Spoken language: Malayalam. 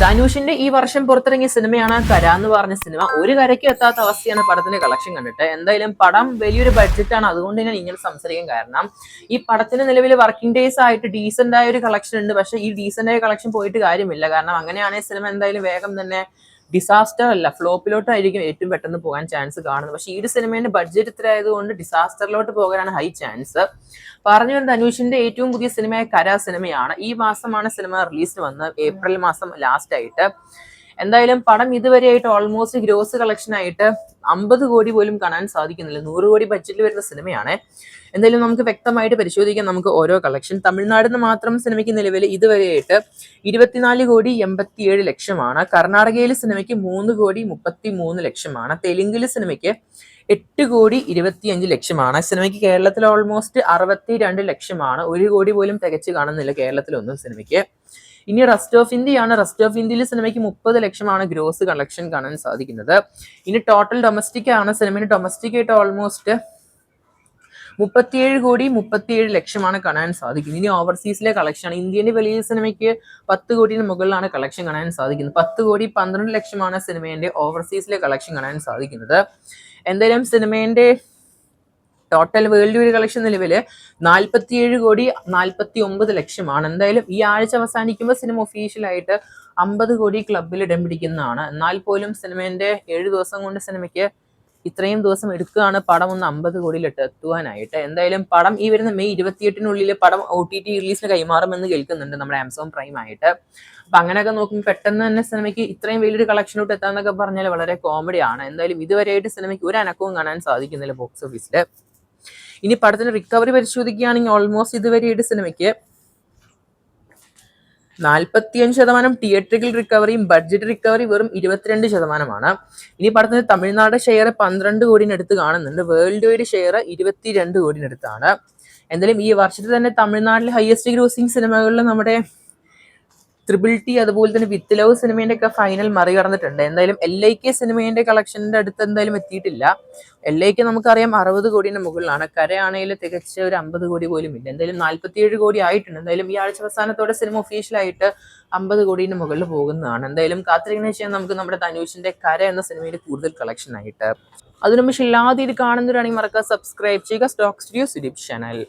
ധനുഷിന്റെ ഈ വർഷം പുറത്തിറങ്ങിയ സിനിമയാണ് കര എന്ന് പറഞ്ഞ സിനിമ. ഒരു കരയ്ക്ക് എത്താത്ത അവസ്ഥയാണ് പടത്തിന്റെ കളക്ഷൻ കണ്ടിട്ട്. എന്തായാലും പടം വലിയൊരു ബഡ്ജറ്റാണ്, അതുകൊണ്ട് ഞാൻ ഇങ്ങനെ സംസാരിക്കാൻ കാരണം ഈ പടത്തിന് നിലവിൽ വർക്കിംഗ് ഡേയ്സ് ആയിട്ട് ഡീസന്റ് ആയ ഒരു കളക്ഷൻ ഉണ്ട്. പക്ഷെ ഈ ഡീസന്റ് ആയ കളക്ഷൻ പോയിട്ട് കാര്യമില്ല, കാരണം അങ്ങനെയാണെങ്കിൽ സിനിമ എന്തായാലും വേഗം തന്നെ ഡിസാസ്റ്റർ അല്ല ഫ്ലോപ്പിലോട്ടായിരിക്കും ഏറ്റവും പെട്ടെന്ന് പോകാൻ ചാൻസ് കാണുന്നത്. പക്ഷേ ഈ ഒരു സിനിമേന്റെ ബഡ്ജറ്റ് ഇത്ര ആയതുകൊണ്ട് ഡിസാസ്റ്ററിലോട്ട് പോകാനാണ് ഹൈ ചാൻസ്. പറഞ്ഞു വരുന്നത് ധനുഷിന്റെ ഏറ്റവും പുതിയ സിനിമയായ കര സിനിമയാണ്. ഈ മാസമാണ് സിനിമ റിലീസ് വന്നത്, ഏപ്രിൽ മാസം ലാസ്റ്റ് ആയിട്ട്. എന്തായാലും പടം ഇതുവരെയായിട്ട് ഓൾമോസ്റ്റ് ഗ്രോസ് കളക്ഷൻ ആയിട്ട് 50 കോടി പോലും കാണാൻ സാധിക്കുന്നില്ല. 100 കോടി ബഡ്ജറ്റിൽ വരുന്ന സിനിമയാണ്. എന്തായാലും നമുക്ക് വ്യക്തമായിട്ട് പരിശോധിക്കാം നമുക്ക് ഓരോ കളക്ഷൻ. തമിഴ്നാടിൽ നിന്ന് മാത്രം സിനിമയ്ക്ക് നിലവിൽ ഇതുവരെയായിട്ട് 24 കോടി 87 ലക്ഷമാണ്. കർണാടകയിൽ സിനിമയ്ക്ക് 3 കോടി 33 ലക്ഷമാണ്. തെലുങ്കിൽ സിനിമയ്ക്ക് 8 കോടി 25 ലക്ഷമാണ്. സിനിമയ്ക്ക് കേരളത്തിൽ ഓൾമോസ്റ്റ് 62 ലക്ഷമാണ്. 1 കോടി പോലും തികച്ചു കാണുന്നില്ല കേരളത്തിലൊന്നും സിനിമയ്ക്ക്. ഇനി റെസ്റ്റ് ഓഫ് ഇന്ത്യയാണ്. റെസ്റ്റ് ഓഫ് ഇന്ത്യയിൽ സിനിമയ്ക്ക് 30 ലക്ഷമാണ് ഗ്രോസ് കളക്ഷൻ കാണാൻ സാധിക്കുന്നത്. ഇനി ടോട്ടൽ ഡൊമസ്റ്റിക് ആണ്. സിനിമയുടെ ഡൊമസ്റ്റിക് ആയിട്ട് ഓൾമോസ്റ്റ് 37 കോടി 37 ലക്ഷമാണ് കാണാൻ സാധിക്കുന്നത്. ഇനി ഓവർസീസിലെ കളക്ഷൻ ആണ്. ഇന്ത്യന്റെ വലിയ സിനിമയ്ക്ക് 10 കോടിന് മുകളിലാണ് കളക്ഷൻ കാണാൻ സാധിക്കുന്നത്. 10 കോടി 12 ലക്ഷമാണ് സിനിമേന്റെ ഓവർസീസിലെ കളക്ഷൻ കാണാൻ സാധിക്കുന്നത്. എന്തായാലും സിനിമേന്റെ ടോട്ടൽ വേൾഡ് വൈഡ് കളക്ഷൻ നിലവില് 47 കോടി 49 ലക്ഷമാണ്. എന്തായാലും ഈ ആഴ്ച അവസാനിക്കുമ്പോൾ സിനിമ ഒഫീഷ്യലായിട്ട് 50 കോടി ക്ലബിൽ ഇടം പിടിക്കുന്നതാണ്. എന്നാൽ പോലും സിനിമേന്റെ 7 ദിവസം കൊണ്ട് സിനിമയ്ക്ക് ഇത്രയും ദിവസം എടുക്കുകയാണ് പടം ഒന്ന് 50 കോടിയിലിട്ട് എത്തുവാനായിട്ട്. എന്തായാലും പടം ഈ വരുന്ന മെയ് 28-നുള്ളിൽ പടം OTT റിലീസിന് കൈമാറുമെന്ന് കേൾക്കുന്നുണ്ട് നമ്മുടെ ആമസോൺ പ്രൈം ആയിട്ട്. അപ്പൊ അങ്ങനെയൊക്കെ നോക്കുമ്പോൾ പെട്ടെന്ന് തന്നെ സിനിമയ്ക്ക് ഇത്രയും വലിയൊരു കളക്ഷനോട്ട് എത്താന്നൊക്കെ പറഞ്ഞാൽ വളരെ കോമഡിയാണ്. എന്തായാലും ഇതുവരെയായിട്ട് സിനിമയ്ക്ക് ഒരു അനക്കവും കാണാൻ സാധിക്കുന്നില്ല ബോക്സ് ഓഫീസിൽ. ഇനി പടത്തിന്റെ റിക്കവറി പരിശോധിക്കുകയാണെങ്കിൽ ഓൾമോസ്റ്റ് ഇതുവരെയായിട്ട് സിനിമയ്ക്ക് 45% തിയേറ്ററിക്കൽ റിക്കവറിയും ബഡ്ജറ്റ് റിക്കവറി വെറും 22%. ഇനി പടത്തിന് തമിഴ്നാട് ഷെയർ 12 കോടിനടുത്ത് കാണുന്നുണ്ട്. World wide share 22 കോടിനടുത്താണ്. എന്തായാലും ഈ വർഷത്തിൽ തന്നെ തമിഴ്നാട്ടിലെ ഹയസ്റ്റ് ഗ്രോസിംഗ് സിനിമകളിൽ നമ്മുടെ ത്രിബിൾ-ടി അതുപോലെ തന്നെ വിത്ത് ലവ് സിനിമേന്റെ ഒക്കെ ഫൈനൽ മറികടന്നിട്ടുണ്ട്. എന്തായാലും LIK സിനിമേന്റെ കളക്ഷന്റെ അടുത്ത് എന്തായാലും എത്തിയിട്ടില്ല. LIK നമുക്കറിയാം 60 കോടിന്റെ മുകളിലാണ്. കരയാണെങ്കിൽ തികച്ച ഒരു 50 കോടി പോലും ഇല്ല. എന്തായാലും 47 കോടി ആയിട്ടുണ്ട്. എന്തായാലും ഈ ആഴ്ച അവസാനത്തോടെ സിനിമ ഒഫീഷ്യലായിട്ട് 50 കോടിന്റെ മുകളിൽ പോകുന്നതാണ്. എന്തായാലും കാത്തിരിക്കുന്ന ചെയ്യാൻ നമുക്ക് നമ്മുടെ ധനുഷിന്റെ കര എന്ന സിനിമയിൽ കൂടുതൽ കളക്ഷൻ ആയിട്ട്. അതിനു മുമ്പ് ഇല്ലാതെ ഇത് കാണുന്നവരാണെങ്കിൽ മറക്കാതെ സബ്സ്ക്രൈബ് ചെയ്യുക സ്റ്റോക്ക് സ്റ്റുഡിയോസ് യൂട്യൂബ് ചാനൽ.